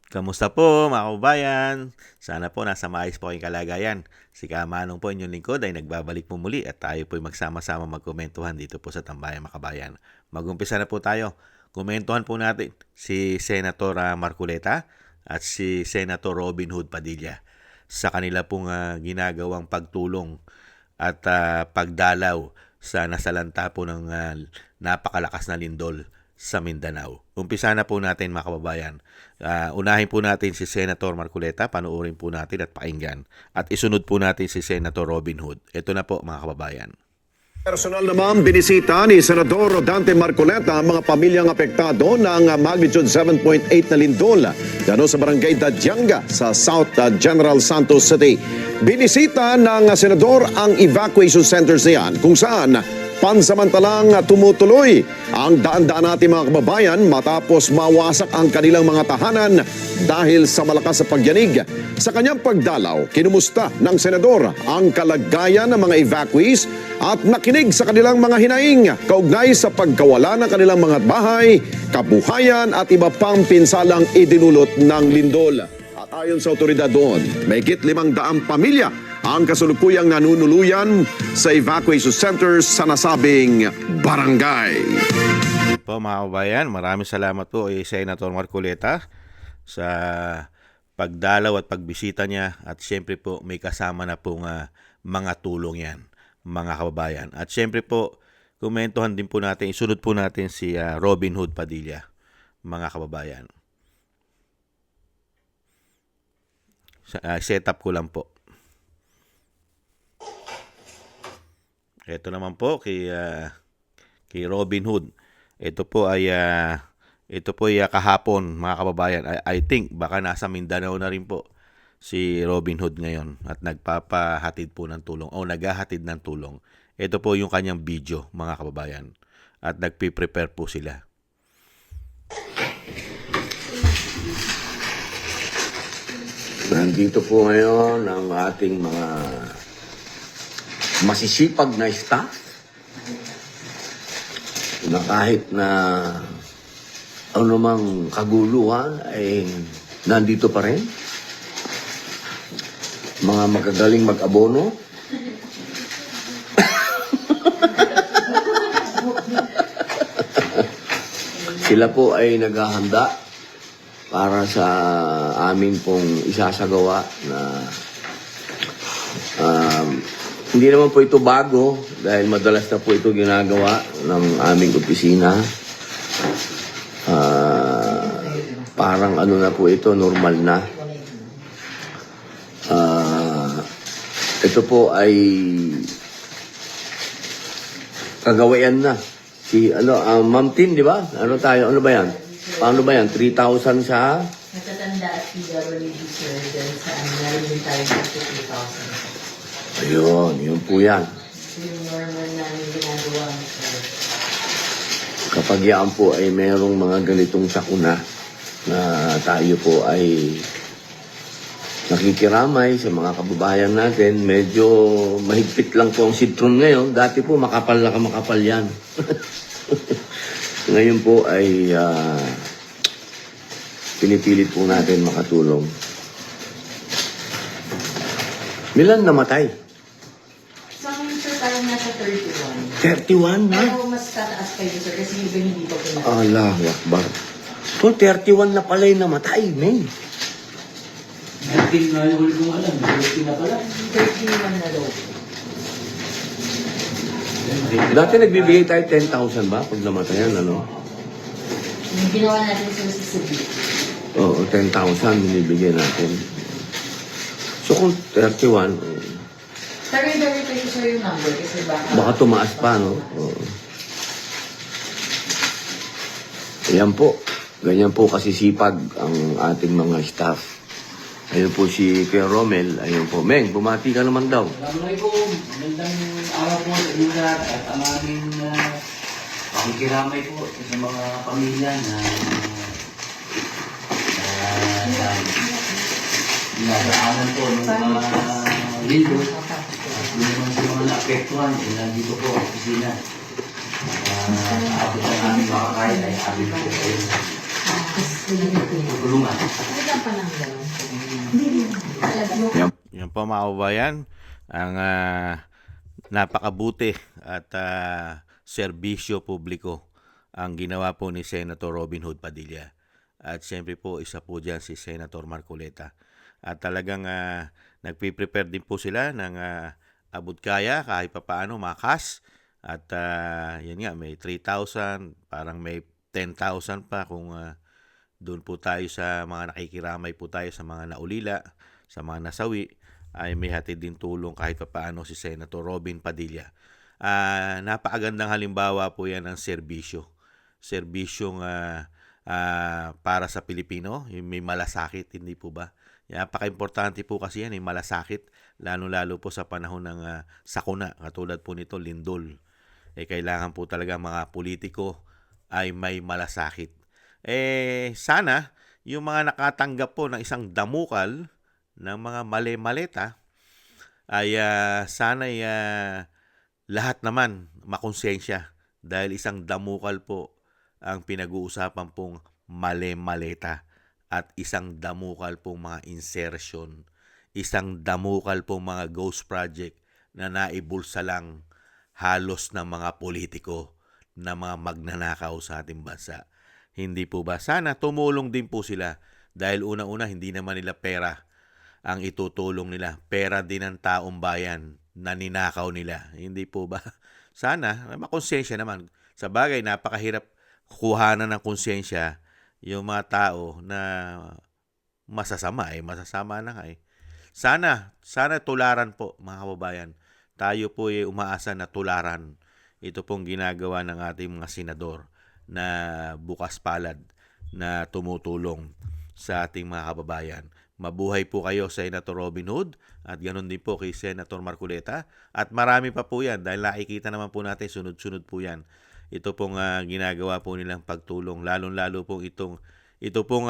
Kamusta po mga kababayan? Sana po nasa maayos po kayong kalagayan. Si Kamanong po inyong lingkod ay nagbabalik po muli at tayo po ay magsama-sama magkomentuhan dito po sa Tambayan Makabayan. Mag-umpisa na po tayo. Komentuhan po natin si Senator Marcoleta at si Senator Robin Hood Padilla sa kanila pong ginagawang pagtulong at pagdalaw sa nasalanta po ng napakalakas na lindol sa Mindanao. Umpisa na po natin mga kababayan. Unahin po natin si Senator Marcoleta, panuorin po natin at pakinggan. At isunod po natin si Senator Robin Hood. Ito na po mga kababayan. Personal naman binisita ni Senador Dante Marcoleta ang mga pamilyang apektado ng magnitude 7.8 na lindol dano sa barangay Dadyanga sa South General Santos City. Binisita ng Senador ang evacuation centers na yan kung saan pansamantalang tumutuloy ang daan-daan natin mga kababayan matapos mawasak ang kanilang mga tahanan dahil sa malakas na pagyanig. Sa kanyang pagdalaw, kinumusta ng senador ang kalagayan ng mga evacuees at nakinig sa kanilang mga hinaing kaugnay sa pagkawala ng kanilang mga bahay, kabuhayan at iba pang pinsalang idinulot ng lindol. At ayon sa otoridad doon, may higit 500 pamilya ang kasulukuyang nanunuluyan sa evacuation centers sa nasabing barangay. Po mga kababayan, maraming salamat po kay Senator Marcoleta sa pagdalaw at pagbisita niya at syempre po may kasama na pong mga tulong yan mga kababayan. At syempre po, komentuhan din po natin, isunod po natin si Robin Hood Padilla mga kababayan. Setup ko lang po. Ito naman po kay Robin Hood. Ito po ay kahapon mga kababayan. I think baka nasa Mindanao na rin po si Robin Hood ngayon at nagpapahatid po ng tulong o naghahatid ng tulong. Ito po yung kanyang video mga kababayan at nagpi-prepare po sila. Nandito po ngayon ang ating mga masisipag na staff na kahit na anumang kaguluhan ay nandito pa rin. Mga magagaling mag-abono. Sila po ay naghahanda para sa amin pong isasagawa na hindi naman po ito bago dahil madalas na po ito ginagawa ng aming opisina. Parang ano na po ito, normal na. Ito po ay kagawayan na. Ma'am Tin, di ba? Ano ba yan? Paano ba yan? 3,000 sa? Natatanda at PWD sir, dahil sa meron din tayo sa 2,000. Ayun, yun po yan. Ito yung normal namin ginagawa. Kapag yan po ay merong mga ganitong sakuna na tayo po ay nakikiramay sa mga kababayan natin, medyo mahigpit lang po ang sitron ngayon. Dati po makapal na makapal yan. Ngayon po ay pinipilit po natin makatulong. Milan namatay? So, ngayon sir, tayo nasa 31. 31 na? Pero mas tataas kayo sir, kasi iba hindi pa pinatay. Allahu Akbar. So, 31 na pala yung namatay, May. 19 na yung huli kong alam. 30 na pala. 31 na daw. Dati nagbibigay tayo 10,000 ba pag namatayan, ano? Yung ginawa natin sir sa Cebu. Oo, 10,000 binibigay natin. So, kung 31, Very ko sir yung number kasi baka tumaas pa, no? Oo. Ayan po. Ganyan po kasisipag ang ating mga staff. Ayun po si Kuya Romel. Ayun po. Meng, bumati ka naman daw. Assalamualaikum. Magandang araw po sa inyo lahat at ang aming pakikiramay po sa mga pamilya na nadaanan po ng mga lindo at yung mga naapektuhan nandito po ang opisina. Abot ang aming makakain ay abot po kayo. Tulungan. ka ng gano'n? Yan Yan po mga kababayan, ang napakabuti at serbisyo publiko ang ginawa po ni Senator Robin Hood Padilla. At siyempre po, isa po dyan si Senator Marcoleta. At talagang nagpiprepare din po sila ng abot kaya kahit papaano makas. At yan nga, may 3,000, parang may 10,000 pa kung doon po tayo sa mga nakikiramay po tayo sa mga naulila, sa mga nasawi, ay may hatid din tulong kahit papaano si Senator Robin Padilla. Napakagandang halimbawa po yan ng serbisyo. Serbisyong para sa Pilipino, yung may malasakit, hindi po ba? Napaka-importante po kasi yan, yung malasakit, lalo-lalo po sa panahon ng sakuna, katulad po nito, lindol. Kailangan po talaga mga politiko ay may malasakit. Sana yung mga nakatanggap po ng isang damukal ng mga mali-maleta ay sana lahat naman makonsensya dahil isang damukal po ang pinag-uusapan pong mali-maleta at isang damukal pong mga insertion, isang damukal pong mga ghost project na naibulsa lang halos ng mga politiko na mga magnanakaw sa ating bansa. Hindi po ba? Sana tumulong din po sila dahil una-una hindi naman nila pera ang itutulong nila. Pera din ng taong bayan na ninakaw nila. Hindi po ba? Sana makonsensya naman. Sa bagay, napakahirap kuhanan ng konsensya yung mga tao na masasama masasama na nga Sana tularan po mga kababayan. Tayo po ay umaasa na tularan. Ito pong ginagawa ng ating mga senador na bukas palad na tumutulong sa ating mga kababayan. Mabuhay po kayo, Senator Robin Hood, at ganoon din po kay Senator Marcoleta. At marami pa po yan dahil nakikita naman po natin sunod-sunod po yan. Ito pong ginagawa po nilang pagtulong, lalong-lalo pong ito pong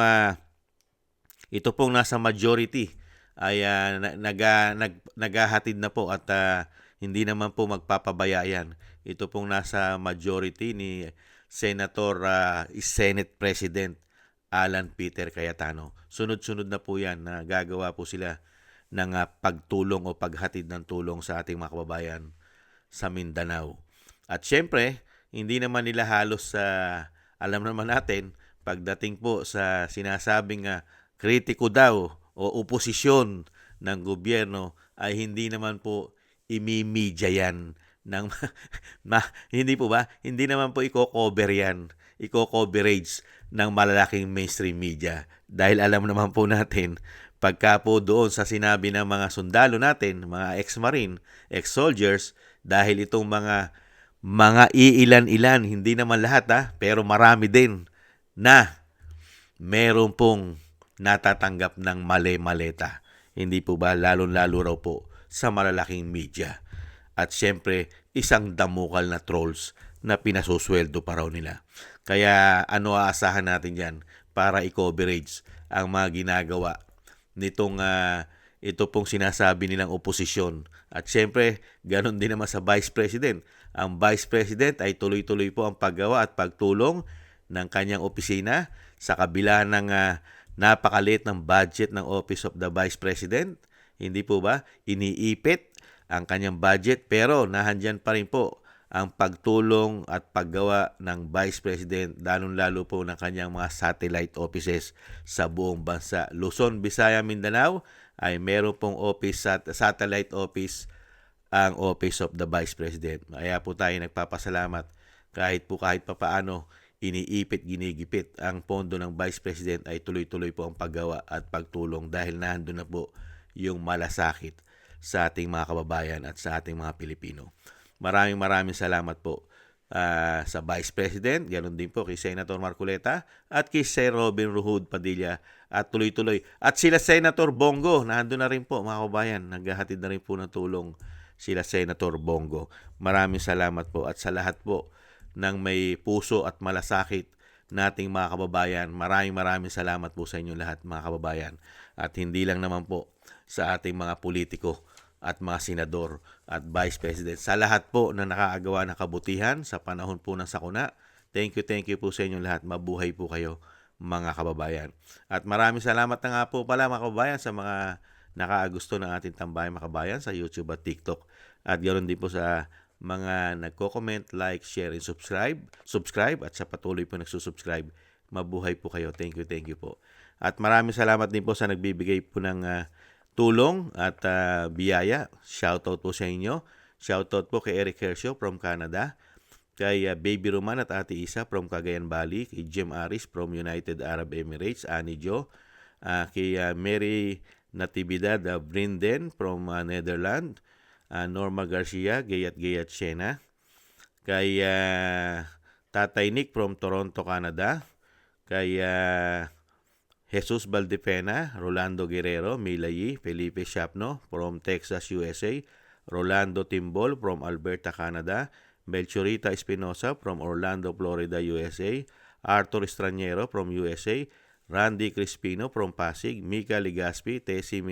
nasa majority ay naghahatid na po at hindi naman po magpapabaya yan. Ito pong nasa majority ni Senator Senate President Alan Peter Cayetano. Sunod-sunod na po yan na gagawa po sila ng pagtulong o paghatid ng tulong sa ating mga kababayan sa Mindanao. At syempre, hindi naman nila halos alam naman natin, pagdating po sa sinasabing kritiko daw o oposisyon ng gobyerno ay hindi naman po imimidya yan ng hindi po ba? Hindi naman po i-cover yan, i-coverage ng malalaking mainstream media. Dahil alam naman po natin, pagka po doon sa sinabi ng mga sundalo natin, mga ex-marine, ex-soldiers, dahil itong mga iilan-ilan, hindi naman lahat pero marami din na meron pong natatanggap ng mali-maleta. Hindi po ba? Lalo-lalo raw po sa malalaking media. At syempre, isang damukal na trolls na pinasusweldo pa raw nila. Kaya ano aasahan natin yan para i-coverage ang mga ginagawa nitong ito pong sinasabi nilang oposisyon. At syempre, ganun din naman sa Vice President. Ang Vice President ay tuloy-tuloy po ang paggawa at pagtulong ng kanyang opisina sa kabila ng napakaliit ng budget ng Office of the Vice President. Hindi po ba? Iniipit ang kanyang budget pero nahandyan pa rin po ang pagtulong at paggawa ng Vice President lalong-lalo po ng kanyang mga satellite offices sa buong bansa. Luzon, Visayas, Mindanao ay meron pong satellite office ang Office of the Vice President. Kaya po tayo nagpapasalamat kahit papaano iniipit, ginigipit ang pondo ng Vice President ay tuloy-tuloy po ang paggawa at pagtulong dahil nandun na po yung malasakit sa ating mga kababayan at sa ating mga Pilipino. Maraming salamat po sa Vice President, ganoon din po kay Senator Marcoleta at kay Sir Robin Hood Padilla at tuloy-tuloy. At sila Senator Bongo, nandun na rin po mga kababayan, naghahatid na rin po ng tulong sila Senator Bongo. Maraming salamat po at sa lahat po ng may puso at malasakit nating mga kababayan. Maraming salamat po sa inyo lahat mga kababayan. At hindi lang naman po sa ating mga politiko at mga senador at vice president. Sa lahat po na nakakagawa ng kabutihan sa panahon po ng sakuna. Thank you po sa inyo lahat. Mabuhay po kayo. mga kababayan. At maraming salamat na nga po pala mga kababayan sa mga nakaagusto ng ating Tambayang Makabayan sa YouTube at TikTok. At ganoon din po sa mga nagko-comment, like, share, and subscribe at sa patuloy po nagsusubscribe. Mabuhay po kayo. Thank you po. At maraming salamat din po sa nagbibigay po ng tulong at biyaya. Shoutout po sa inyo. Shoutout po kay Eric Hershio from Canada, kay Baby Roman at Ate Isa from Cagayan Valley, kay Jim Aris from United Arab Emirates, Ani Jo, kay Mary Natividad Brinden from Netherlands, Norma Garcia, Gayat Shena, kay Tatay Nick from Toronto, Canada, kay Jesus Valdepena, Rolando Guerrero, Milayi, Felipe Shapno from Texas, USA, Rolando Timbol from Alberta, Canada, Melchorita Espinosa from Orlando, Florida, USA, Arthur Estraniero from USA, Randy Crispino from Pasig, Mika Ligaspi, Tessie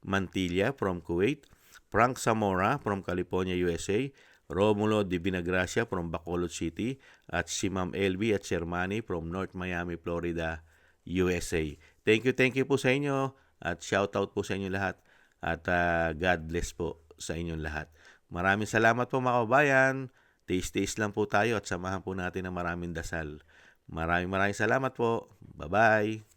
Mantilla from Kuwait, Frank Zamora from California, USA, Romulo Di Vinagracia from Bacolod City, at si Ma'am Elby at Shermani from North Miami, Florida, USA. Thank you po sa inyo at shoutout po sa inyo lahat at God bless po sa inyong lahat. Maraming salamat po mga kababayan. Taste lang po tayo at samahan po natin ng maraming dasal. Maraming salamat po. Bye-bye.